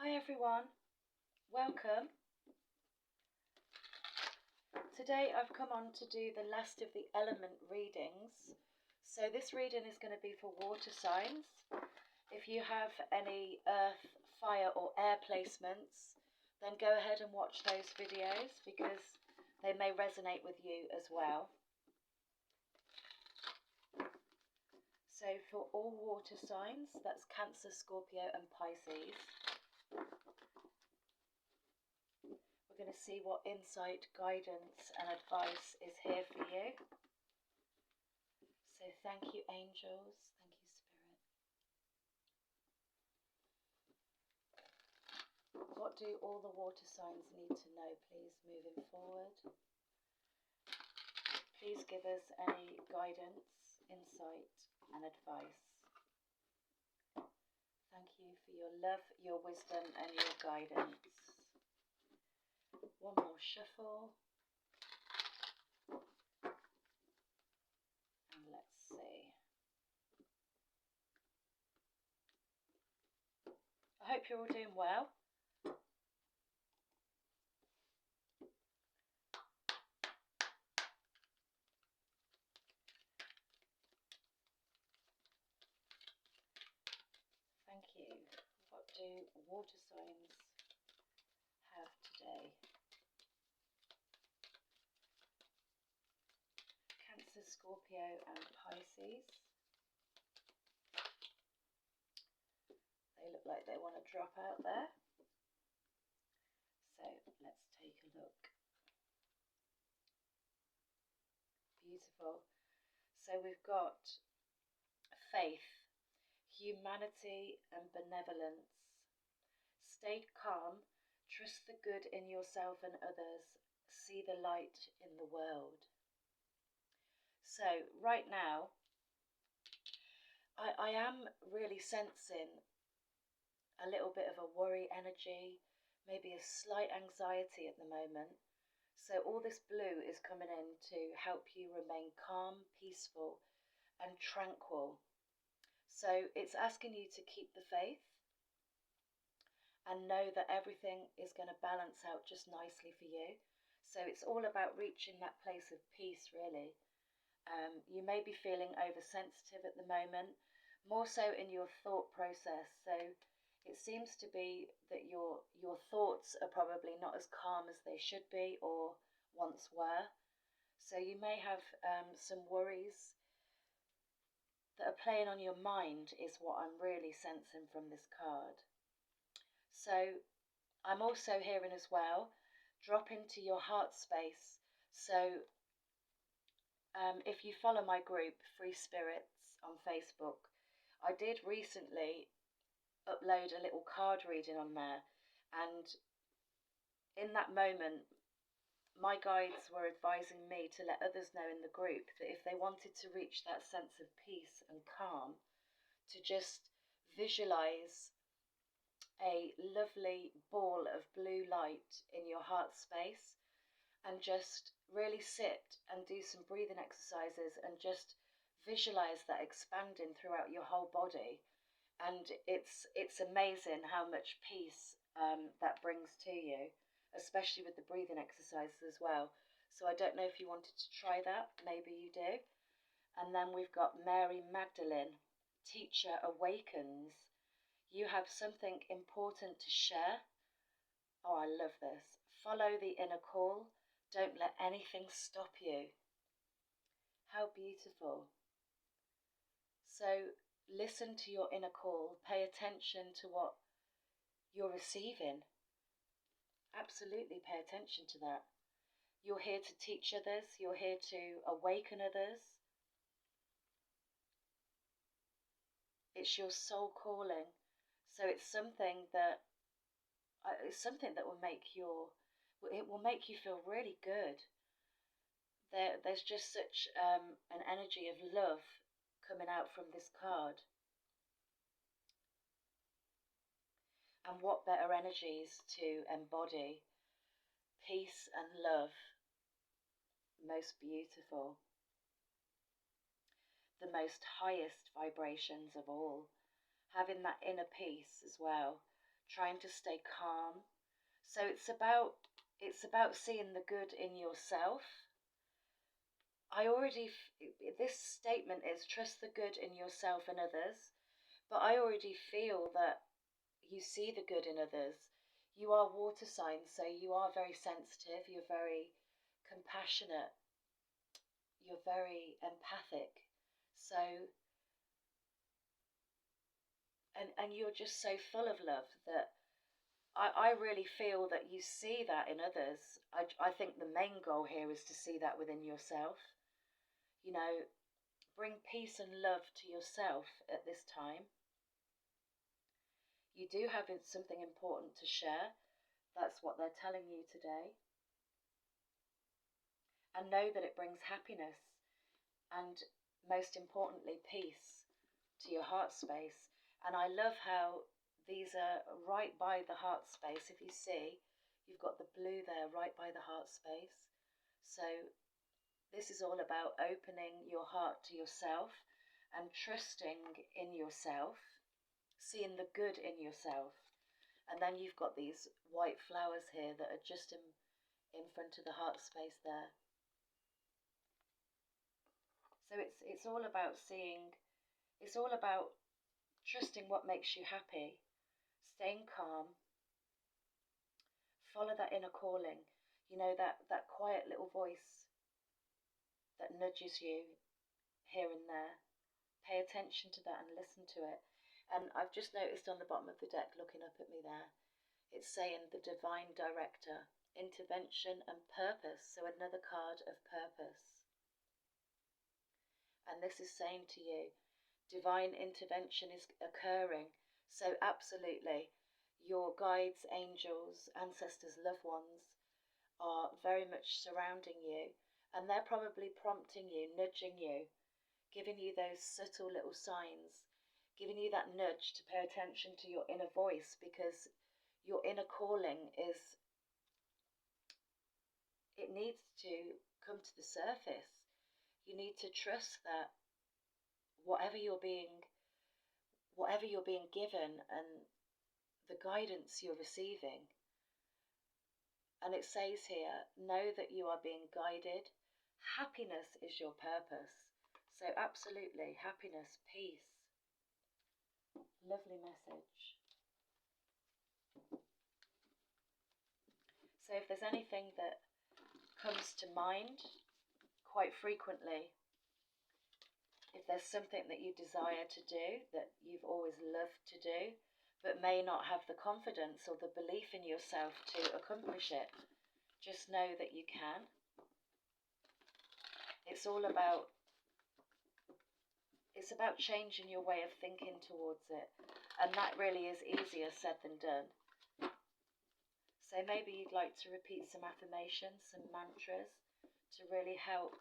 Hi everyone, welcome. Today I've come on to do the last of the element readings. So this reading is going to be for water signs. If you have any earth, fire or air placements, then go ahead and watch those videos because they may resonate with you as well. So for all water signs, that's Cancer, Scorpio and Pisces. We're going to see what insight, guidance and advice is here for you. So thank you, angels. Thank you, Spirit. What do all the water signs need to know, please, moving forward? Please give us any guidance, insight and advice. Thank you for your love, your wisdom and your guidance. One more shuffle. And let's see. I hope you're all doing well. Thank you. What do water signs have today? Cancer, Scorpio and Pisces. They look like they want to drop out there. So let's take a look. Beautiful. So we've got faith, humanity and benevolence. Stay calm, trust the good in yourself and others, see the light in the world. So right now, I am really sensing a little bit of a worry energy, maybe a slight anxiety at the moment. So all this blue is coming in to help you remain calm, peaceful and tranquil. So it's asking you to keep the faith and know that everything is going to balance out just nicely for you. So it's all about reaching that place of peace, really. You may be feeling oversensitive at the moment, more so in your thought process. So it seems to be that your thoughts are probably not as calm as they should be or once were. So you may have some worries that are playing on your mind is what I'm really sensing from this card. So I'm also hearing as well, drop into your heart space. So if you follow my group, Free Spirits, on Facebook, I did recently upload a little card reading on there. And in that moment, my guides were advising me to let others know in the group that if they wanted to reach that sense of peace and calm, to just visualize a lovely ball of blue light in your heart space and just really sit and do some breathing exercises and just visualize that expanding throughout your whole body. And it's amazing how much peace that brings to you, especially with the breathing exercises as well. So I don't know if you wanted to try that, maybe you do. And then we've got Mary Magdalene, Teacher Awakens. You have something important to share. Oh, I love this. Follow the inner call. Don't let anything stop you. How beautiful. So listen to your inner call. Pay attention to what you're receiving. Absolutely pay attention to that. You're here to teach others. You're here to awaken others. It's your soul calling. So it's something that will make it will make you feel really good. There's just such an energy of love coming out from this card. And what better energies to embody peace and love, most beautiful, the most highest vibrations of all, having that inner peace as well, trying to stay calm. So it's about seeing the good in yourself. This statement is trust the good in yourself and others, but I already feel that you see the good in others. You are water signs, so you are very sensitive, you're very compassionate, you're very empathic. So, and you're just so full of love that I really feel that you see that in others. I think the main goal here is to see that within yourself. You know, bring peace and love to yourself at this time. You do have something important to share. That's what they're telling you today. And know that it brings happiness and, most importantly, peace to your heart space. And I love how these are right by the heart space. If you see, you've got the blue there right by the heart space. So this is all about opening your heart to yourself and trusting in yourself, seeing the good in yourself. And then you've got these white flowers here that are just in front of the heart space there. So it's all about it's all about trusting what makes you happy, staying calm, follow that inner calling, you know, that quiet little voice that nudges you here and there. Pay attention to that and listen to it. And I've just noticed on the bottom of the deck, looking up at me there, it's saying the divine director, intervention and purpose. So another card of purpose. And this is saying to you, divine intervention is occurring. So absolutely, your guides, angels, ancestors, loved ones are very much surrounding you. And they're probably prompting you, nudging you, giving you those subtle little signs, giving you that nudge to pay attention to your inner voice, because your inner calling it needs to come to the surface. You need to trust that whatever you're being given and the guidance you're receiving. And it says here, know that you are being guided. Happiness is your purpose. So absolutely, happiness, peace. Lovely message. So if there's anything that comes to mind quite frequently, if there's something that you desire to do, that you've always loved to do, but may not have the confidence or the belief in yourself to accomplish it, just know that you can. It's about changing your way of thinking towards it, and that really is easier said than done. So maybe you'd like to repeat some affirmations, some mantras to really help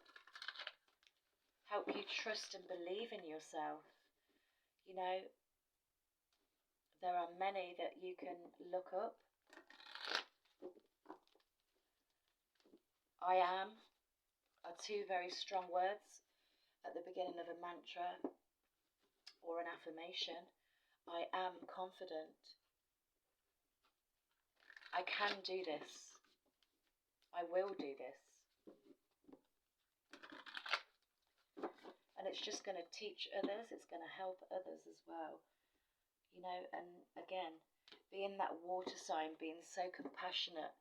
you trust and believe in yourself. You know, there are many that you can look up. I am are two very strong words at the beginning of a mantra or an affirmation. I am confident. I can do this. I will do this. And it's just going to teach others. It's going to help others as well. You know, and again, being that water sign, being so compassionate,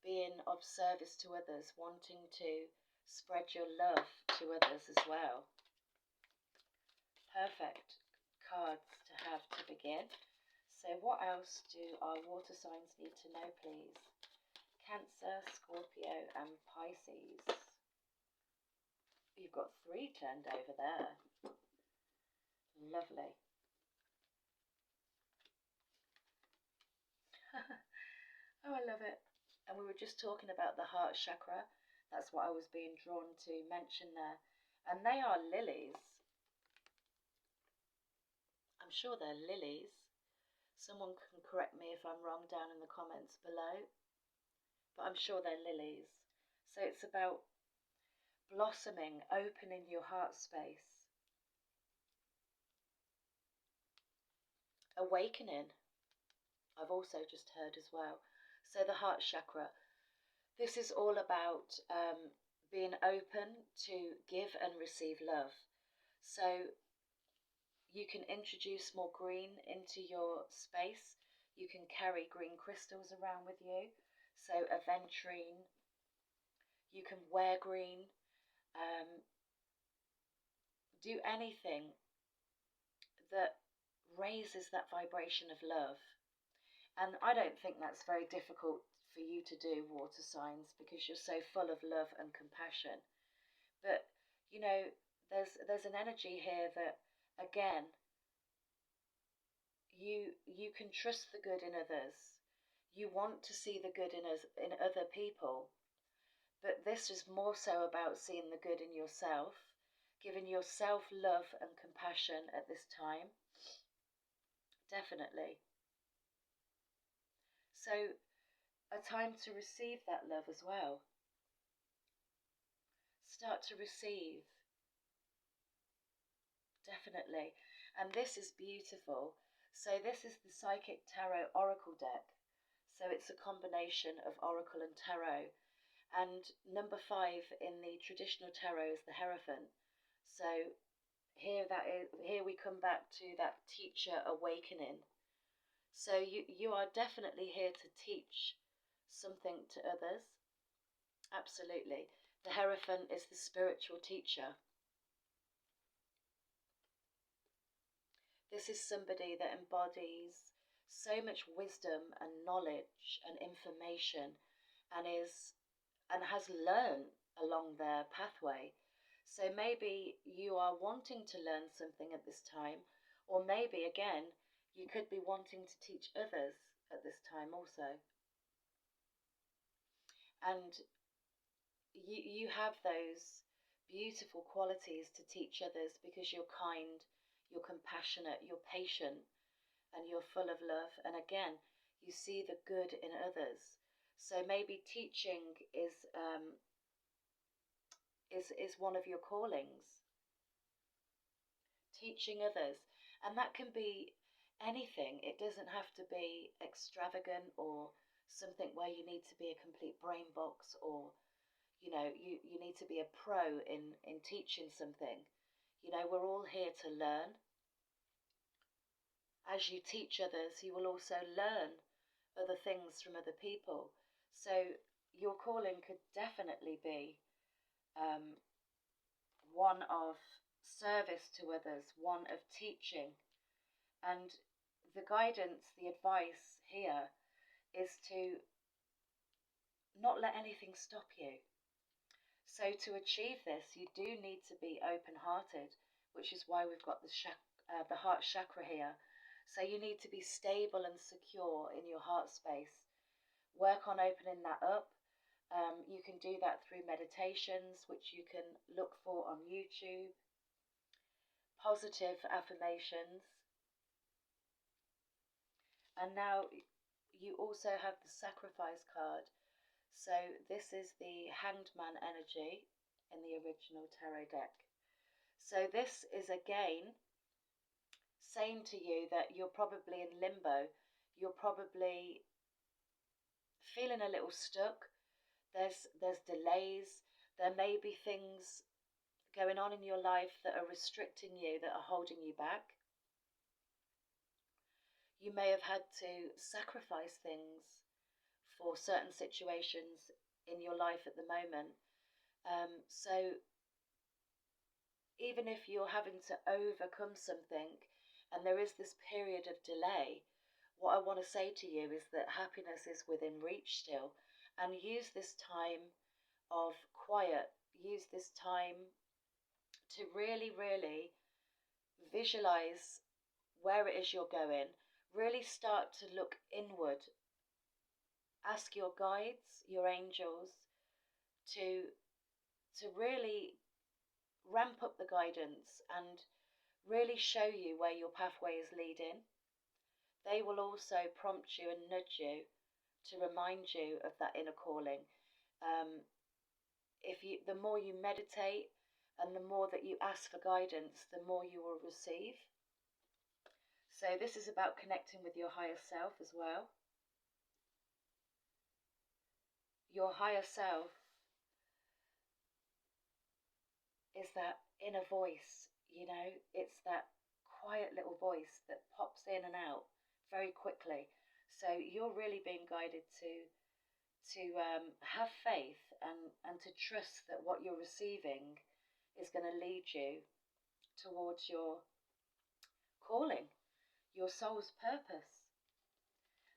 being of service to others, wanting to spread your love to others as well. Perfect cards to have to begin. So what else do our water signs need to know, please? Cancer, Scorpio and Pisces. You've got 3 turned over there. Lovely. Oh, I love it. And we were just talking about the heart chakra. That's what I was being drawn to mention there. And they are lilies. I'm sure they're lilies. Someone can correct me if I'm wrong down in the comments below. But I'm sure they're lilies. So it's about blossoming, opening your heart space. Awakening. I've also just heard as well. So the heart chakra, this is all about being open to give and receive love. So you can introduce more green into your space. You can carry green crystals around with you. So aventurine, you can wear green, um, do anything that raises that vibration of love. And I don't think that's very difficult for you to do, water signs, because you're so full of love and compassion. But you know, there's an energy here that, again, you can trust the good in others. You want to see the good in us, in other people. But this is more so about seeing the good in yourself, giving yourself love and compassion at this time. Definitely. So a time to receive that love as well. Start to receive, definitely. And this is beautiful. So this is the Psychic Tarot Oracle deck. So it's a combination of Oracle and Tarot. And number 5 in the traditional tarot is the Hierophant. So here we come back to that teacher awakening. So you are definitely here to teach something to others. Absolutely. The Hierophant is the spiritual teacher. This is somebody that embodies so much wisdom and knowledge and information, and has learned along their pathway. So maybe you are wanting to learn something at this time, or maybe again you could be wanting to teach others at this time also. And you have those beautiful qualities to teach others because you're kind, you're compassionate, you're patient, and you're full of love. And again, you see the good in others. So maybe teaching is one of your callings. Teaching others, and that can be anything. It doesn't have to be extravagant or something where you need to be a complete brain box, or you need to be a pro in teaching something. We're all here to learn. As you teach others, you will also learn other things from other people. So your calling could definitely be um, one of service to others, one of teaching. And the guidance, the advice here is to not let anything stop you. So to achieve this, you do need to be open-hearted, which is why we've got the heart chakra here. So you need to be stable and secure in your heart space. Work on opening that up. You can do that through meditations, which you can look for on YouTube. Positive affirmations. And now you also have the sacrifice card. So this is the Hanged Man energy in the original tarot deck. So this is again saying to you that you're probably in limbo. You're probably feeling a little stuck. There's delays. There may be things going on in your life that are restricting you, that are holding you back. You may have had to sacrifice things for certain situations in your life at the moment. So even if you're having to overcome something and there is this period of delay, what I want to say to you is that happiness is within reach still. And use this time of quiet, use this time to really, really visualize where it is you're going. Really start to look inward. Ask your guides, your angels, to really ramp up the guidance and really show you where your pathway is leading. They will also prompt you and nudge you to remind you of that inner calling. The more you meditate and the more that you ask for guidance, the more you will receive. So this is about connecting with your higher self as well. Your higher self is that inner voice, you know, it's that quiet little voice that pops in and out very quickly. So you're really being guided to have faith and to trust that what you're receiving is going to lead you towards your calling, your soul's purpose.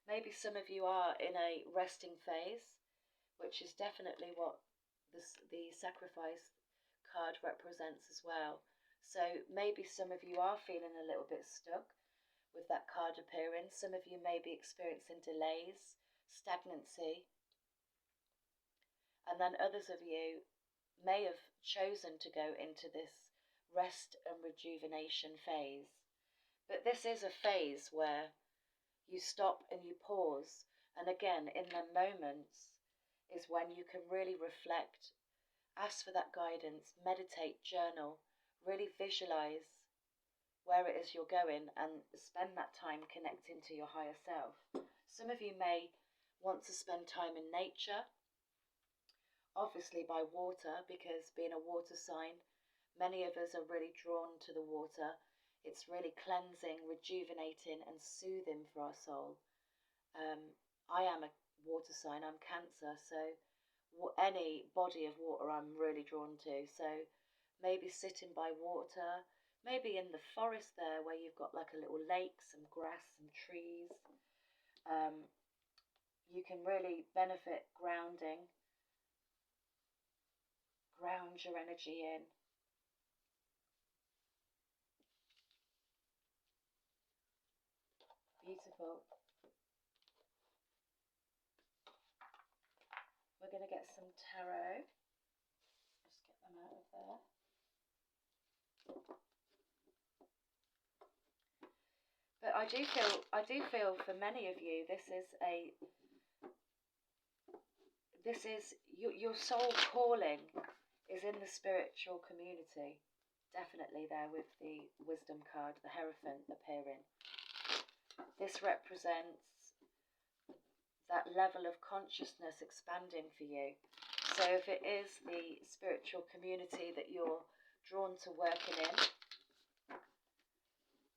Maybe some of you are in a resting phase, which is definitely what the sacrifice card represents as well. So maybe some of you are feeling a little bit stuck with that card appearing. Some of you may be experiencing delays, stagnancy, and then others of you may have chosen to go into this rest and rejuvenation phase. But this is a phase where you stop and you pause, and again, in the moments is when you can really reflect, ask for that guidance, meditate, journal, really visualize where it is you're going and spend that time connecting to your higher self. Some of you may want to spend time in nature, obviously by water, because being a water sign, many of us are really drawn to the water. It's really cleansing, rejuvenating and soothing for our soul. I am a water sign, I'm Cancer, so any body of water I'm really drawn to. So maybe sitting by water, maybe in the forest there where you've got like a little lake, some grass, some trees. You can really benefit grounding, ground your energy in. Beautiful. We're going to get some tarot. Just get them out of there. But I do feel for many of you, this is your soul calling is in the spiritual community. Definitely there with the wisdom card, the Hierophant appearing. This represents that level of consciousness expanding for you. So if it is the spiritual community that you're drawn to working in,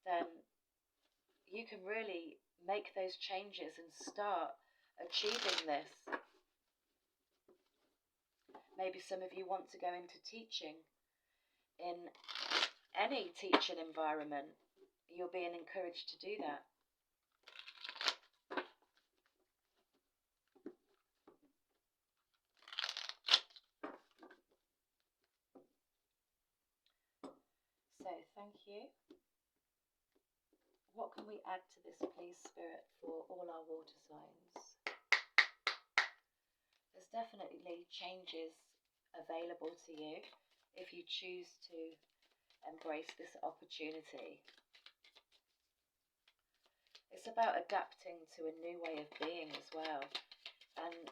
then you can really make those changes and start achieving this. Maybe some of you want to go into teaching. In any teaching environment, you're being encouraged to do that. So, thank you. What can we add to this, please, Spirit, for all our water signs? There's definitely changes available to you if you choose to embrace this opportunity. It's about adapting to a new way of being as well. And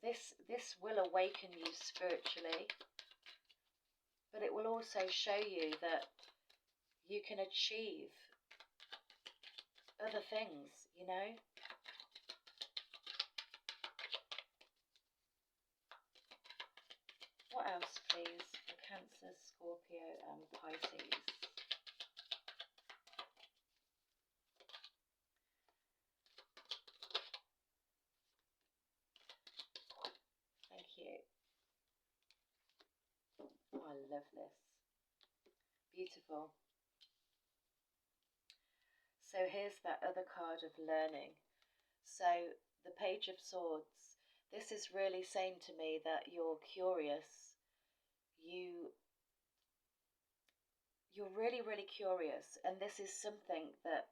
this will awaken you spiritually, but it will also show you that you can achieve other things, you know. What else, please, for Cancer, Scorpio and Pisces? Thank you. Oh, I love this. Beautiful. So here's that other card of learning. So the Page of Swords, this is really saying to me that you're curious. You're really, really curious, and this is something that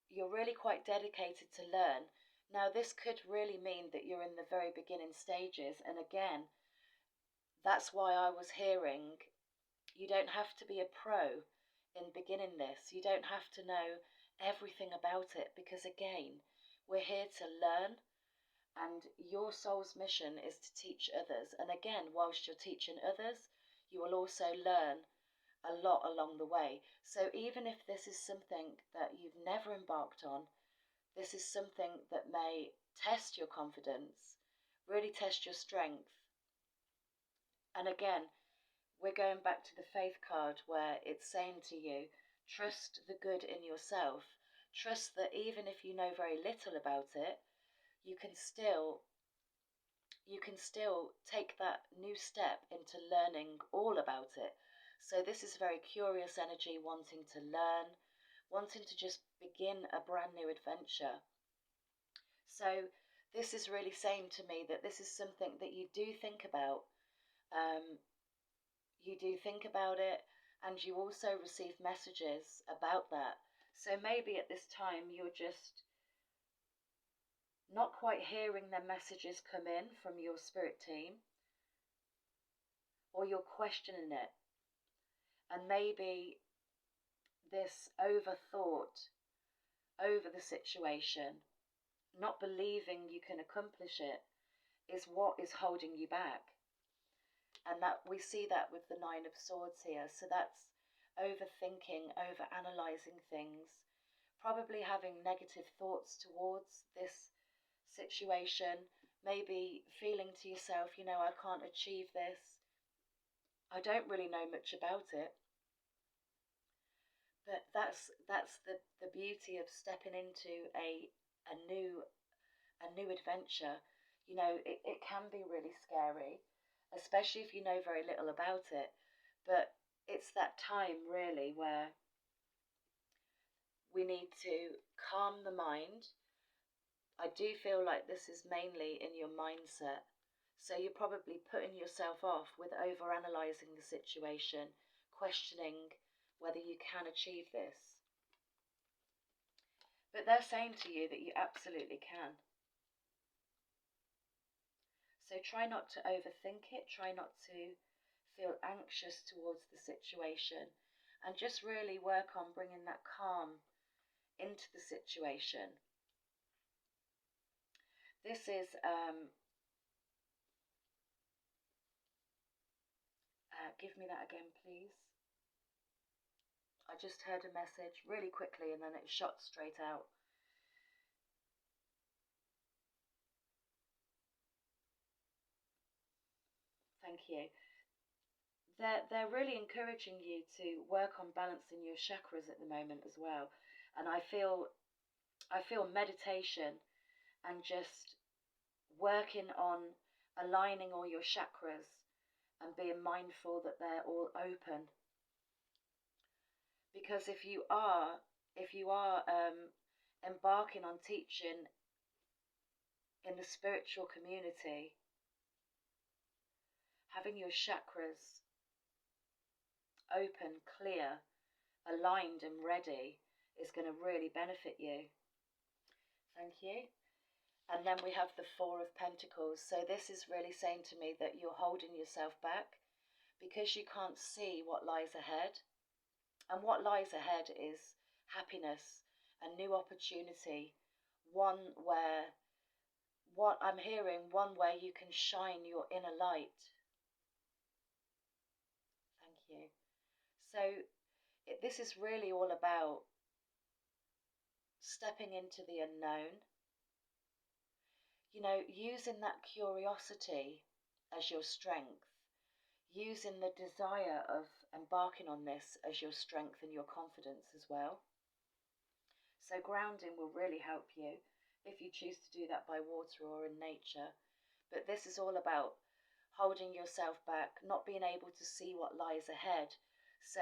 you're really quite dedicated to learn. Now, this could really mean that you're in the very beginning stages, and again, that's why I was hearing you don't have to be a pro in beginning this. You don't have to know everything about it, because again, we're here to learn, and your soul's mission is to teach others. And again, whilst you're teaching others, you will also learn a lot along the way. So even if this is something that you've never embarked on, this is something that may test your confidence, really test your strength. And again, we're going back to the faith card where it's saying to you, trust the good in yourself. Trust that even if you know very little about it, you can still take that new step into learning all about it. So this is very curious energy, wanting to learn, wanting to just begin a brand new adventure. So this is really saying to me that this is something that you do think about. You do think about it, and you also receive messages about that. So maybe at this time you're just not quite hearing their messages come in from your spirit team, or you're questioning it. And maybe this overthought over the situation, not believing you can accomplish it, is what is holding you back. And that we see that with the Nine of Swords here. So that's overthinking, overanalyzing things, probably having negative thoughts towards this situation, maybe feeling to yourself, I can't achieve this. I don't really know much about it. But that's the beauty of stepping into a new adventure. It can be really scary, especially if you know very little about it. But it's that time really where we need to calm the mind. I do feel like this is mainly in your mindset. So you're probably putting yourself off with overanalyzing the situation, questioning whether you can achieve this. But they're saying to you that you absolutely can. So try not to overthink it, try not to feel anxious towards the situation, and just really work on bringing that calm into the situation. This is, give me that again, please. I just heard a message really quickly and then it shot straight out. Thank you. They're really encouraging you to work on balancing your chakras at the moment as well. And I feel meditation and just working on aligning all your chakras and being mindful that they're all open. Because if you are embarking on teaching in the spiritual community, having your chakras open, clear, aligned and ready is going to really benefit you. Thank you. And then we have the Four of Pentacles. So this is really saying to me that you're holding yourself back because you can't see what lies ahead. And what lies ahead is happiness, a new opportunity, one where, what I'm hearing, one where you can shine your inner light. Thank you. So this is really all about stepping into the unknown, using that curiosity as your strength, using the desire of embarking on this as your strength and your confidence as well. So grounding will really help you if you choose to do that by water or in nature. But this is all about holding yourself back, not being able to see what lies ahead. So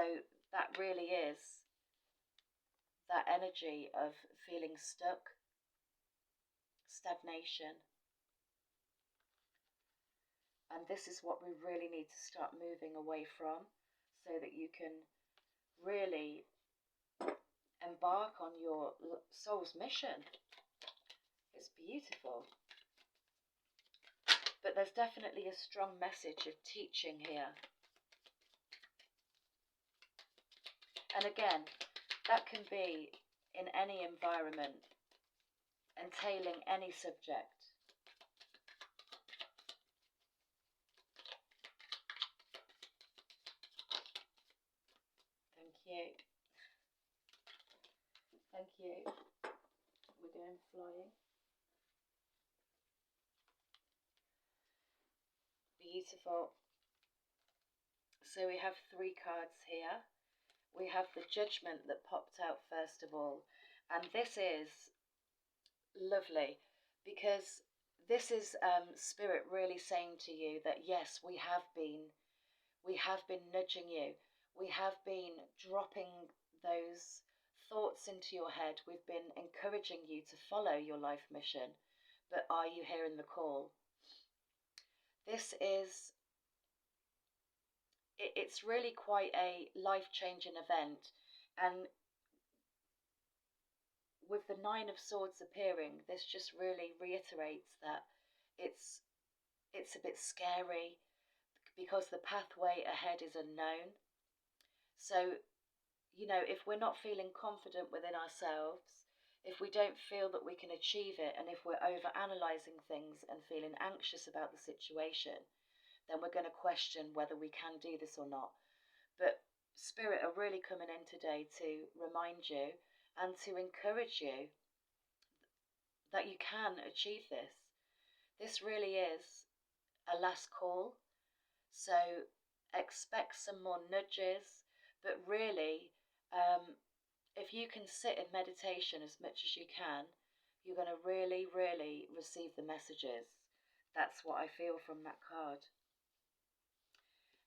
that really is that energy of feeling stuck, stagnation. And this is what we really need to start moving away from so that you can really embark on your soul's mission. It's beautiful. But there's definitely a strong message of teaching here. And again, that can be in any environment, entailing any subject. you. Thank you. We're going flying. Beautiful. So we have 3 cards here. We have the Judgment that popped out first of all. And this is lovely because this is Spirit really saying to you that yes, we have been nudging you. We have been dropping those thoughts into your head. We've been encouraging you to follow your life mission. But are you hearing the call? This is, it's really quite a life-changing event. And with the 9 of Swords appearing, this just really reiterates that it's a bit scary because the pathway ahead is unknown. So, you know, if we're not feeling confident within ourselves, if we don't feel that we can achieve it, and if we're over-analysing things and feeling anxious about the situation, then we're going to question whether we can do this or not. But Spirit are really coming in today to remind you and to encourage you that you can achieve this. This really is a last call. So expect some more nudges, but really, if you can sit in meditation as much as you can, you're going to really, really receive the messages. That's what I feel from that card.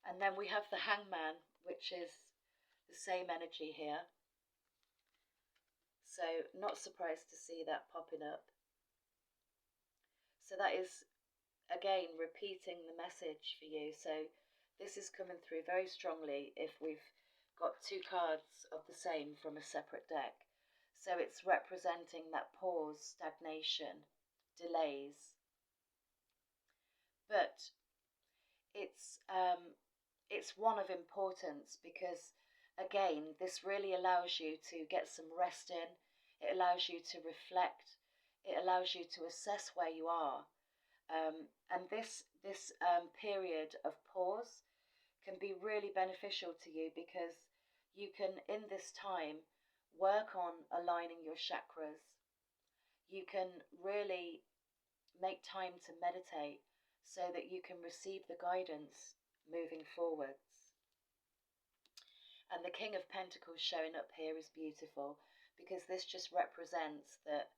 And then we have the Hangman, which is the same energy here. So not surprised to see that popping up. So that is, again, repeating the message for you. So this is coming through very strongly if we've got 2 cards of the same from a separate deck. So it's representing that pause, stagnation, delays. But it's one of importance because, again, this really allows you to get some rest in. It allows you to reflect. It allows you to assess where you are. And this period of pause can be really beneficial to you because you can, in this time, work on aligning your chakras. You can really make time to meditate so that you can receive the guidance moving forwards. And the King of Pentacles showing up here is beautiful because this just represents that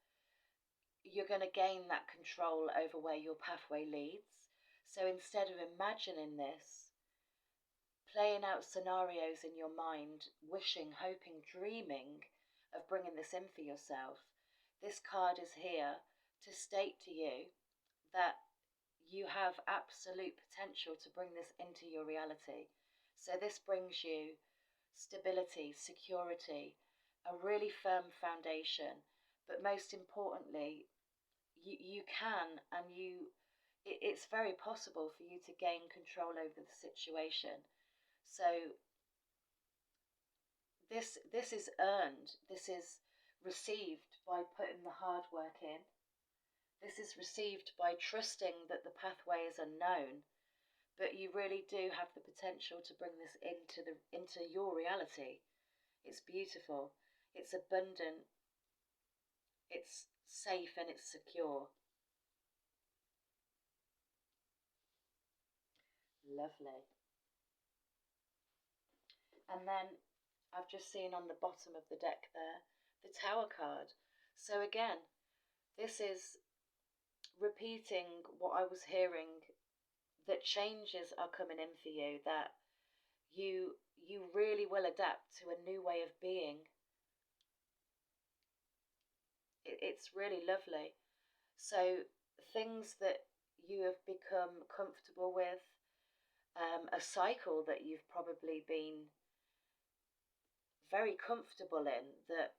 you're going to gain that control over where your pathway leads. So instead of imagining this, playing out scenarios in your mind, wishing, hoping, dreaming of bringing this in for yourself, this card is here to state to you that you have absolute potential to bring this into your reality. So this brings you stability, security, a really firm foundation, but most importantly, you can, and it's very possible for you to gain control over the situation. So this is earned, this is received by putting the hard work in. This is received by trusting that the pathway is unknown, but you really do have the potential to bring this into your reality. It's beautiful, it's abundant, it's safe, and it's secure. Lovely. And then I've just seen on the bottom of the deck there the Tower card. So again, this is repeating what I was hearing, that changes are coming in for you, that you really will adapt to a new way of being. It's really lovely. So things that you have become comfortable with, a cycle that you've probably been very comfortable in, that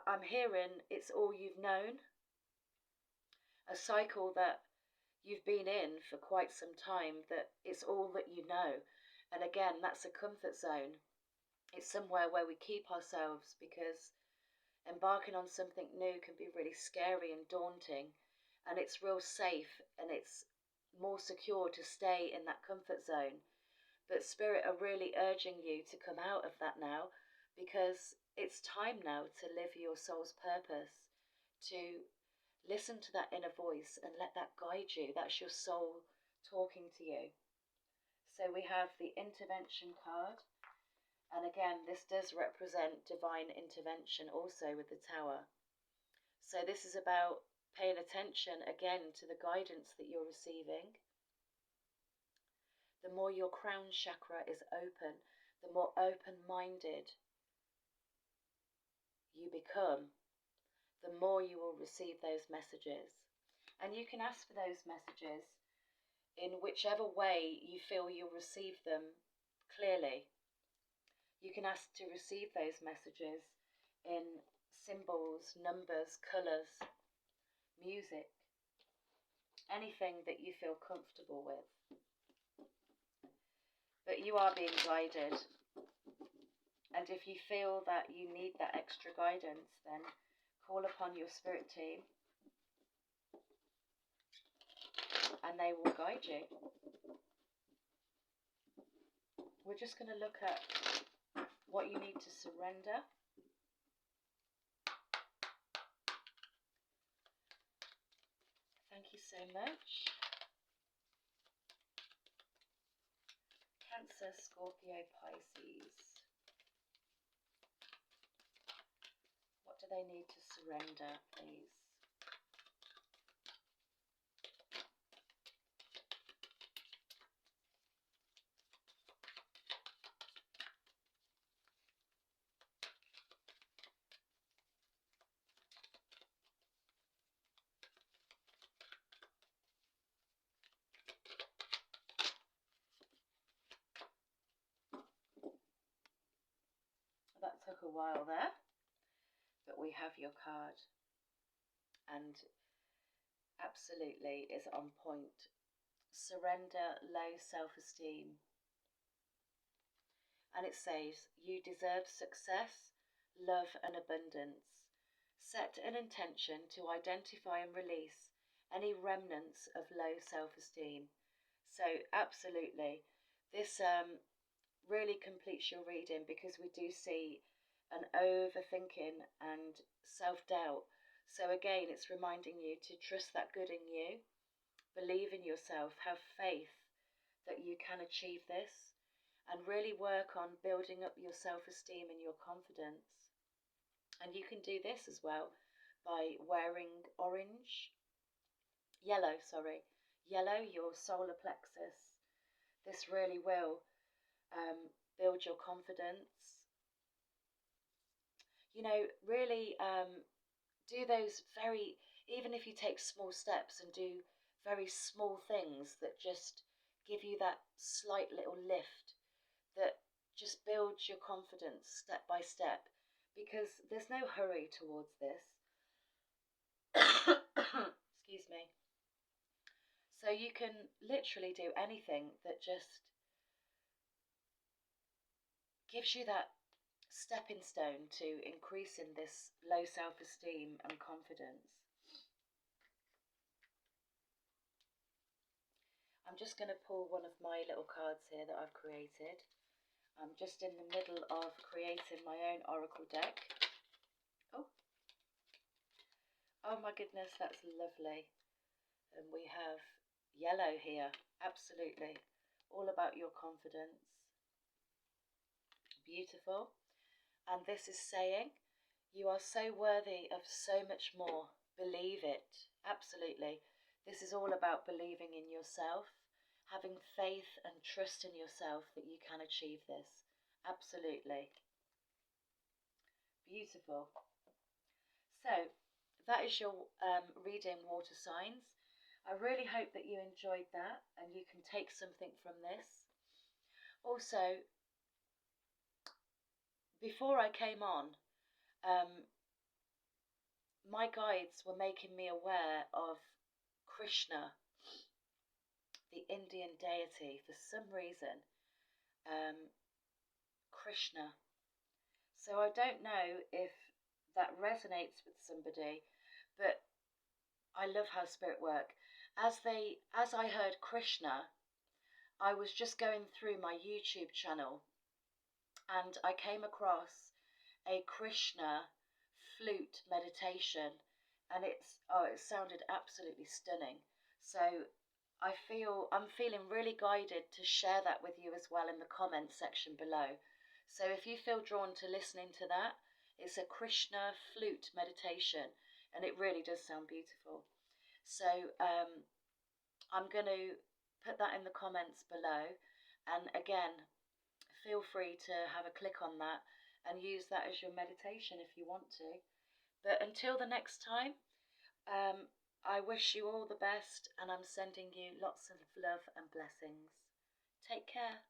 I'm hearing it's all you've known, a cycle that you've been in for quite some time, that it's all that you know. And again, that's a comfort zone. It's somewhere where we keep ourselves because embarking on something new can be really scary and daunting, and it's real safe and it's more secure to stay in that comfort zone. But Spirit are really urging you to come out of that now, because it's time now to live your soul's purpose, to listen to that inner voice and let that guide you. That's your soul talking to you. So we have the intervention card. And again, this does represent divine intervention also with the Tower. So this is about paying attention again to the guidance that you're receiving. The more your crown chakra is open, the more open-minded you become, the more you will receive those messages. And you can ask for those messages in whichever way you feel you'll receive them clearly. You can ask to receive those messages in symbols, numbers, colours, music, anything that you feel comfortable with. But you are being guided. And if you feel that you need that extra guidance, then call upon your spirit team and they will guide you. We're just going to look at what you need to surrender. Thank you so much. Cancer, Scorpio, Pisces. What do they need to surrender, please? That took a while there, but we have your card, and absolutely is on point. Surrender low self-esteem. And it says, you deserve success, love and abundance. Set an intention to identify and release any remnants of low self-esteem. So absolutely, this really completes your reading, because we do see an overthinking and self-doubt. So again, it's reminding you to trust that good in you, believe in yourself, have faith that you can achieve this, and really work on building up your self-esteem and your confidence. And you can do this as well by wearing yellow, your solar plexus. This really will build your confidence. You know, really do those even if you take small steps and do very small things that just give you that slight little lift, that just builds your confidence step by step, because there's no hurry towards this. Excuse me. So you can literally do anything that just gives you that stepping stone to increasing this low self-esteem and confidence. I'm just going to pull one of my little cards here that I've created. I'm just in the middle of creating my own oracle deck. Oh my goodness, that's lovely. And we have yellow here, absolutely. All about your confidence. Beautiful. And this is saying, you are so worthy of so much more. Believe it. Absolutely. This is all about believing in yourself, having faith and trust in yourself that you can achieve this. Absolutely. Beautiful. So, that is your reading, water signs. I really hope that you enjoyed that and you can take something from this. Also, before I came on, my guides were making me aware of Krishna, the Indian deity. For some reason, Krishna. So I don't know if that resonates with somebody, but I love how spirit work. As I heard Krishna, I was just going through my YouTube channel and I came across a Krishna flute meditation, and it sounded absolutely stunning. So I'm feeling really guided to share that with you as well in the comment section below. So if you feel drawn to listening to that, it's a Krishna flute meditation, and it really does sound beautiful. So I'm going to put that in the comments below, and again, feel free to have a click on that and use that as your meditation if you want to. But until the next time, I wish you all the best, and I'm sending you lots of love and blessings. Take care.